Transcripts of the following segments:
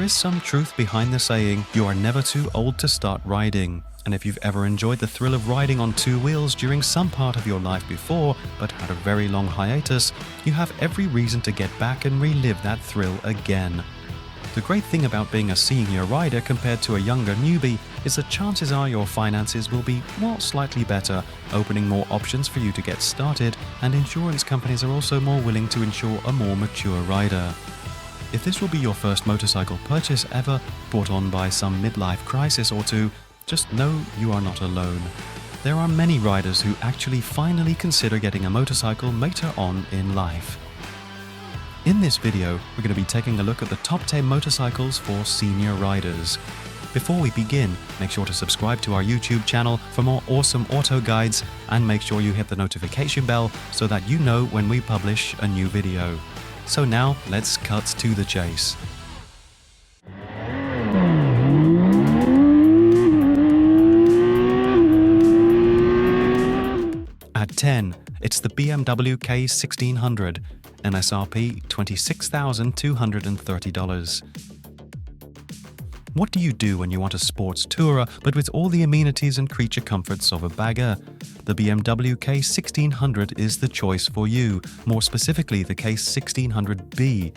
is some truth behind the saying, you are never too old to start riding. And if you've ever enjoyed the thrill of riding on two wheels during some part of your life before, but had a very long hiatus, you have every reason to get back and relive that thrill again. The great thing about being a senior rider compared to a younger newbie is that chances are your finances will be, well, slightly better, opening more options for you to get started, and insurance companies are also more willing to insure a more mature rider. If this will be your first motorcycle purchase ever, brought on by some midlife crisis or two, just know you are not alone. There are many riders who actually finally consider getting a motorcycle later on in life. In this video, we're going to be taking a look at the top 10 motorcycles for senior riders. Before we begin, make sure to subscribe to our YouTube channel for more awesome auto guides, and make sure you hit the notification bell so that you know when we publish a new video. So now, let's cut to the chase. At 10, it's the BMW K1600, MSRP $26,230. What do you do when you want a sports tourer, but with all the amenities and creature comforts of a bagger? The BMW K1600 is the choice for you, more specifically the K1600B.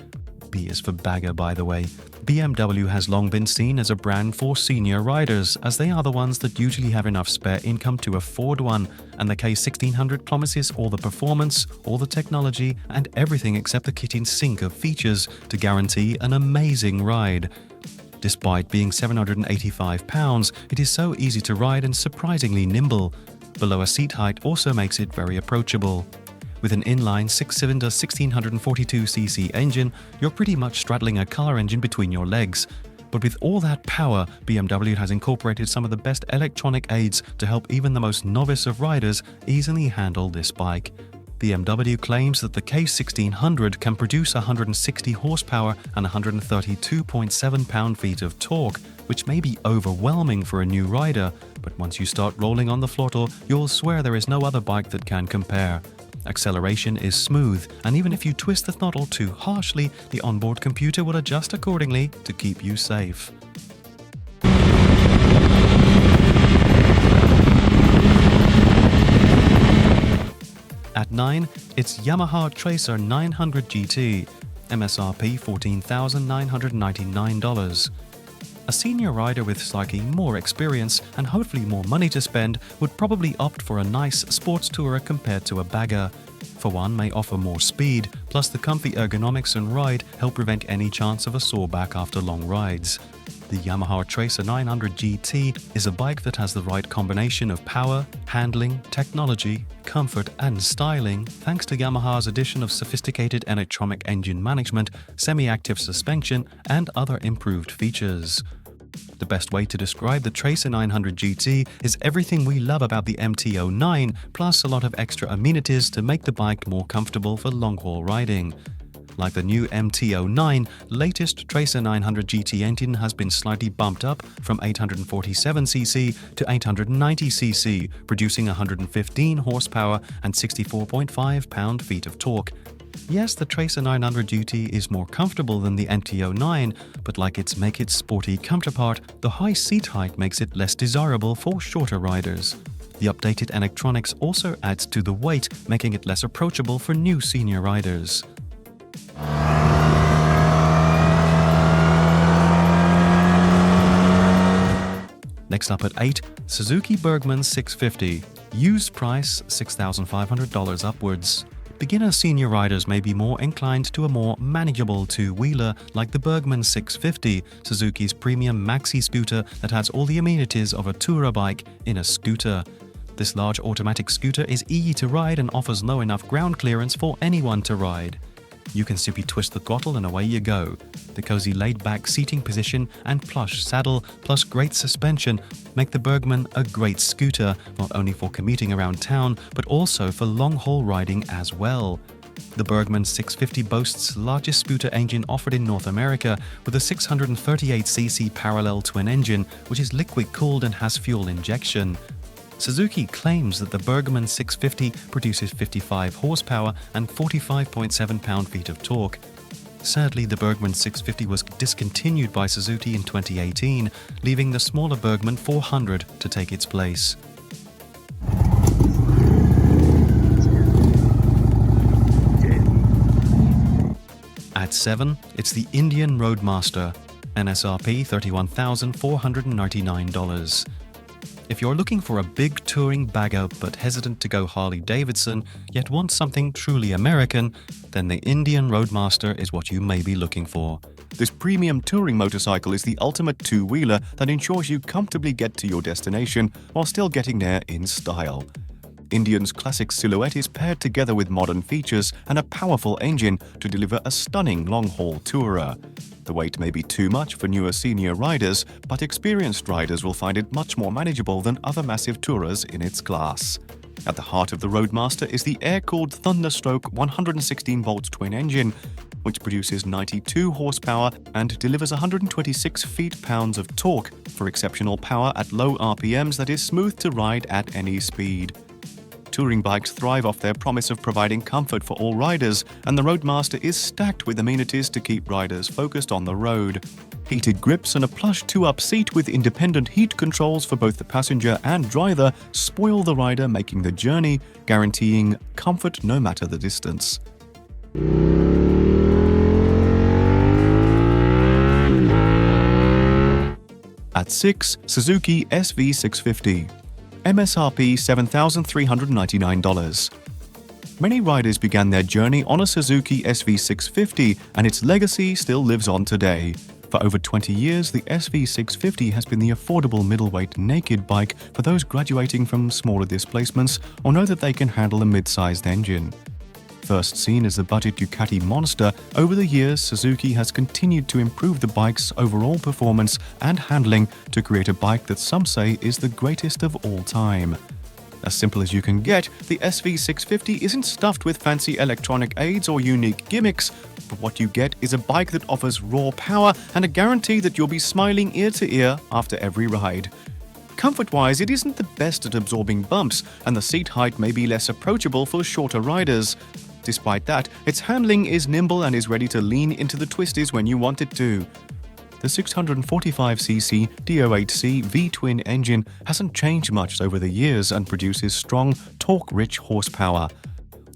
B is for bagger, by the way. BMW has long been seen as a brand for senior riders, as they are the ones that usually have enough spare income to afford one, and the K1600 promises all the performance, all the technology, and everything except the kitchen sink of features to guarantee an amazing ride. Despite being 785 pounds, it is so easy to ride and surprisingly nimble. The lower seat height also makes it very approachable. With an inline 6-cylinder 1642cc engine, you're pretty much straddling a car engine between your legs. But with all that power, BMW has incorporated some of the best electronic aids to help even the most novice of riders easily handle this bike. BMW claims that the K1600 can produce 160 horsepower and 132.7 pound-feet of torque, which may be overwhelming for a new rider, but once you start rolling on the throttle, you'll swear there is no other bike that can compare. Acceleration is smooth, and even if you twist the throttle too harshly, the onboard computer will adjust accordingly to keep you safe. At 9, it's Yamaha Tracer 900 GT, MSRP $14,999. A senior rider with slightly more experience and hopefully more money to spend would probably opt for a nice sports tourer compared to a bagger. For one, may offer more speed, plus the comfy ergonomics and ride help prevent any chance of a sore back after long rides. The Yamaha Tracer 900 GT is a bike that has the right combination of power, handling, technology, comfort and styling thanks to Yamaha's addition of sophisticated electronic engine management, semi-active suspension and other improved features. The best way to describe the Tracer 900 GT is everything we love about the MT-09, plus a lot of extra amenities to make the bike more comfortable for long-haul riding. Like the new MT-09, latest Tracer 900 GT engine has been slightly bumped up from 847cc to 890cc, producing 115 horsepower and 64.5 pound-feet of torque. Yes, the Tracer 900 GT is more comfortable than the MT-09, but like its make-it sporty counterpart, the high seat height makes it less desirable for shorter riders. The updated electronics also adds to the weight, making it less approachable for new senior riders. Next up at 8, Suzuki Burgman 650. Used price $6,500 upwards. Beginner senior riders may be more inclined to a more manageable two-wheeler like the Burgman 650, Suzuki's premium maxi scooter that has all the amenities of a tourer bike in a scooter. This large automatic scooter is easy to ride and offers low enough ground clearance for anyone to ride. You can simply twist the throttle and away you go. The cozy laid-back seating position and plush saddle, plus great suspension, make the Burgman a great scooter, not only for commuting around town, but also for long-haul riding as well. The Burgman 650 boasts the largest scooter engine offered in North America, with a 638cc parallel twin engine, which is liquid-cooled and has fuel injection. Suzuki claims that the Burgman 650 produces 55 horsepower and 45.7 pound-feet of torque. Sadly, the Burgman 650 was discontinued by Suzuki in 2018, leaving the smaller Burgman 400 to take its place. At 7, it's the Indian Roadmaster, MSRP $31,499. If you're looking for a big touring bagger but hesitant to go Harley-Davidson, yet want something truly American, then the Indian Roadmaster is what you may be looking for. This premium touring motorcycle is the ultimate two-wheeler that ensures you comfortably get to your destination while still getting there in style. Indian's classic silhouette is paired together with modern features and a powerful engine to deliver a stunning long-haul tourer. The weight may be too much for newer senior riders, but experienced riders will find it much more manageable than other massive tourers in its class. At the heart of the Roadmaster is the air-cooled Thunderstroke 116-volt twin engine, which produces 92 horsepower and delivers 126 feet-pounds of torque for exceptional power at low RPMs that is smooth to ride at any speed. Touring bikes thrive off their promise of providing comfort for all riders, and the Roadmaster is stacked with amenities to keep riders focused on the road. Heated grips and a plush 2-up seat with independent heat controls for both the passenger and driver spoil the rider, making the journey, guaranteeing comfort no matter the distance. At 6, Suzuki SV650. MSRP $7,399. Many riders began their journey on a Suzuki SV650, and its legacy still lives on today. For over 20 years, the SV650 has been the affordable middleweight naked bike for those graduating from smaller displacements or know that they can handle a mid-sized engine. First seen as the budget Ducati monster, over the years Suzuki has continued to improve the bike's overall performance and handling to create a bike that some say is the greatest of all time. As simple as you can get, the SV650 isn't stuffed with fancy electronic aids or unique gimmicks, but what you get is a bike that offers raw power and a guarantee that you'll be smiling ear to ear after every ride. Comfort-wise, it isn't the best at absorbing bumps, and the seat height may be less approachable for shorter riders. Despite that, its handling is nimble and is ready to lean into the twisties when you want it to. The 645cc D08C V-twin engine hasn't changed much over the years and produces strong, torque-rich horsepower.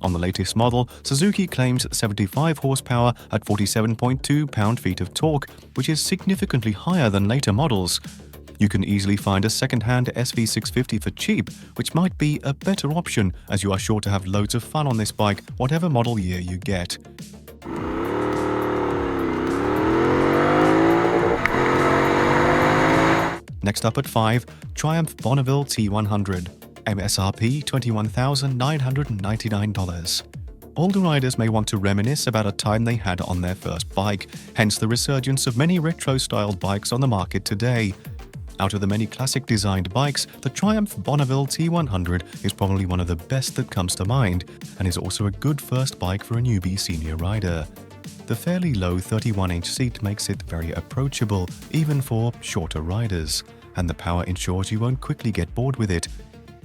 On the latest model, Suzuki claims 75 horsepower at 47.2 pound-feet of torque, which is significantly higher than later models. You can easily find a second-hand SV650 for cheap, which might be a better option as you are sure to have loads of fun on this bike, whatever model year you get. Next up at 5, Triumph Bonneville T100, MSRP $21,999. Older riders may want to reminisce about a time they had on their first bike, hence the resurgence of many retro-styled bikes on the market today. Out of the many classic designed bikes, the Triumph Bonneville T100 is probably one of the best that comes to mind, and is also a good first bike for a newbie senior rider. The fairly low 31-inch seat makes it very approachable, even for shorter riders, and the power ensures you won't quickly get bored with it.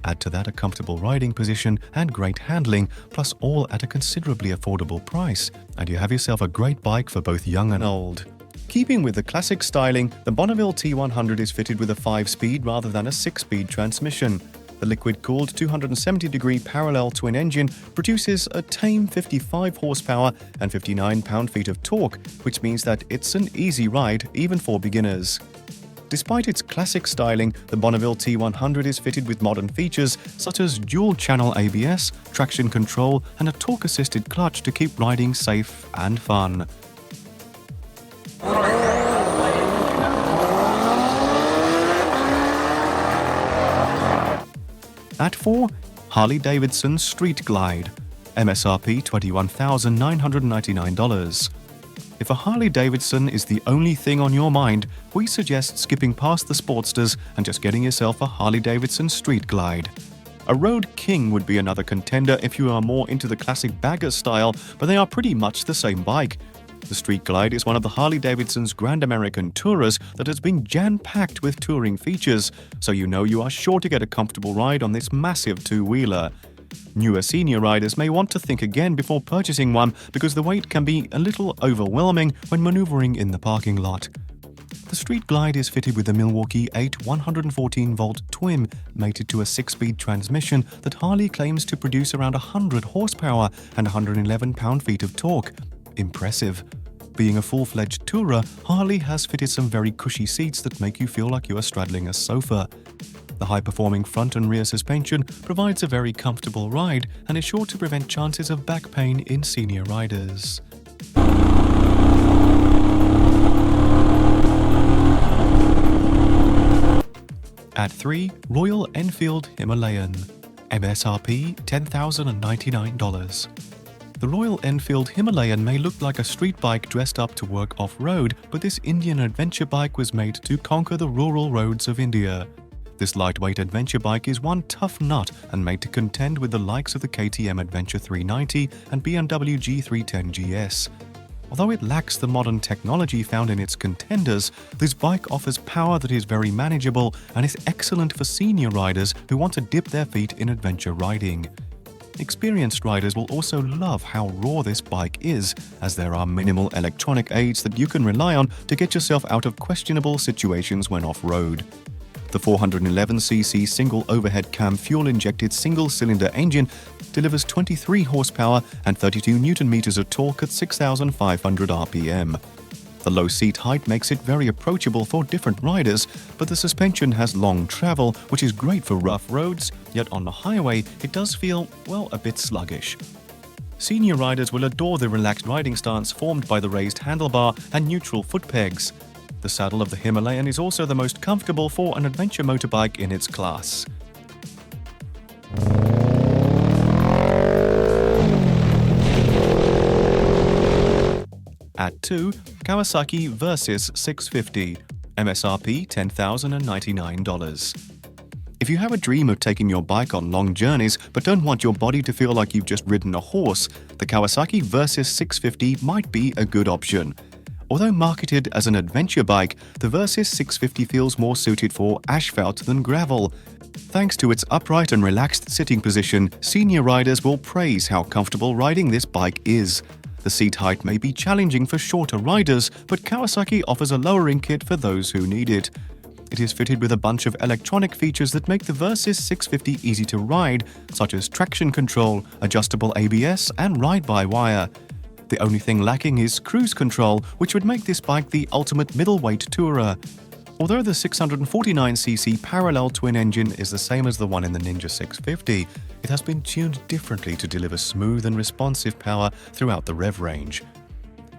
Add to that a comfortable riding position and great handling, plus all at a considerably affordable price, and you have yourself a great bike for both young and old. Keeping with the classic styling, the Bonneville T100 is fitted with a 5-speed rather than a 6-speed transmission. The liquid-cooled 270-degree parallel twin engine produces a tame 55 horsepower and 59 pound-feet of torque, which means that it's an easy ride even for beginners. Despite its classic styling, the Bonneville T100 is fitted with modern features such as dual-channel ABS, traction control, and a torque-assisted clutch to keep riding safe and fun. At 4, Harley-Davidson Street Glide, MSRP $21,999. If a Harley-Davidson is the only thing on your mind, we suggest skipping past the Sportsters and just getting yourself a Harley-Davidson Street Glide. A Road King would be another contender if you are more into the classic bagger style, but they are pretty much the same bike. The Street Glide is one of the Harley-Davidson's Grand American Tourers that has been jam-packed with touring features, so you know you are sure to get a comfortable ride on this massive two-wheeler. Newer senior riders may want to think again before purchasing one because the weight can be a little overwhelming when maneuvering in the parking lot. The Street Glide is fitted with a Milwaukee 8 114-volt twin mated to a 6-speed transmission that Harley claims to produce around 100 horsepower and 111 pound-feet of torque. Impressive. Being a full-fledged tourer, Harley has fitted some very cushy seats that make you feel like you are straddling a sofa. The high-performing front and rear suspension provides a very comfortable ride and is sure to prevent chances of back pain in senior riders. At 3, Royal Enfield Himalayan. MSRP $10,099. The Royal Enfield Himalayan may look like a street bike dressed up to work off-road, but this Indian adventure bike was made to conquer the rural roads of India. This lightweight adventure bike is one tough nut and made to contend with the likes of the KTM Adventure 390 and BMW G310 GS. Although it lacks the modern technology found in its contenders, this bike offers power that is very manageable and is excellent for senior riders who want to dip their feet in adventure riding. Experienced riders will also love how raw this bike is, as there are minimal electronic aids that you can rely on to get yourself out of questionable situations when off-road. The 411cc single overhead cam fuel-injected single-cylinder engine delivers 23 horsepower and 32 Nm of torque at 6,500 RPM. The low seat height makes it very approachable for different riders, but the suspension has long travel, which is great for rough roads, yet on the highway it does feel, well, a bit sluggish. Senior riders will adore the relaxed riding stance formed by the raised handlebar and neutral foot pegs. The saddle of the Himalayan is also the most comfortable for an adventure motorbike in its class. At 2, Kawasaki Versys 650, MSRP $10,099. If you have a dream of taking your bike on long journeys but don't want your body to feel like you've just ridden a horse, the Kawasaki Versys 650 might be a good option. Although marketed as an adventure bike, the Versys 650 feels more suited for asphalt than gravel. Thanks to its upright and relaxed sitting position, senior riders will praise how comfortable riding this bike is. The seat height may be challenging for shorter riders, but Kawasaki offers a lowering kit for those who need it. It is fitted with a bunch of electronic features that make the Versys 650 easy to ride, such as traction control, adjustable ABS, and ride-by-wire. The only thing lacking is cruise control, which would make this bike the ultimate middleweight tourer. Although the 649cc parallel twin engine is the same as the one in the Ninja 650, it has been tuned differently to deliver smooth and responsive power throughout the rev range.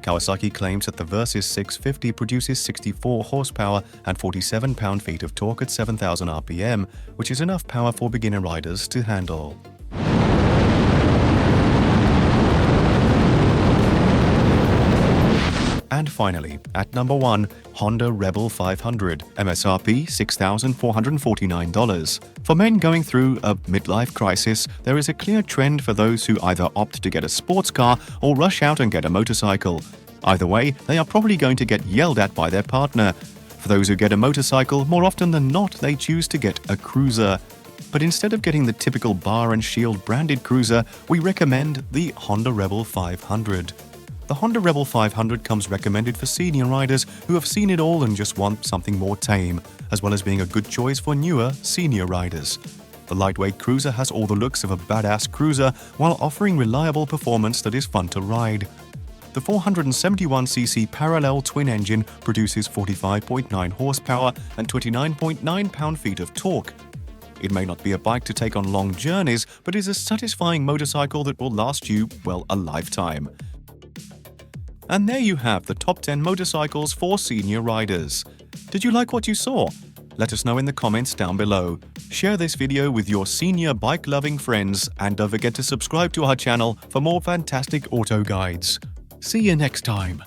Kawasaki claims that the Versys 650 produces 64 horsepower and 47 pound-feet of torque at 7,000 RPM, which is enough power for beginner riders to handle. And finally, at number 1, Honda Rebel 500, MSRP $6,449. For men going through a midlife crisis, there is a clear trend for those who either opt to get a sports car or rush out and get a motorcycle. Either way, they are probably going to get yelled at by their partner. For those who get a motorcycle, more often than not, they choose to get a cruiser. But instead of getting the typical Bar and Shield branded cruiser, we recommend the Honda Rebel 500. The Honda Rebel 500 comes recommended for senior riders who have seen it all and just want something more tame, as well as being a good choice for newer, senior riders. The lightweight cruiser has all the looks of a badass cruiser while offering reliable performance that is fun to ride. The 471cc parallel twin engine produces 45.9 horsepower and 29.9 pound-feet of torque. It may not be a bike to take on long journeys, but is a satisfying motorcycle that will last you, well, a lifetime. And there you have the top 10 motorcycles for senior riders. Did you like what you saw? Let us know in the comments down below. Share this video with your senior bike-loving friends and don't forget to subscribe to our channel for more fantastic auto guides. See you next time.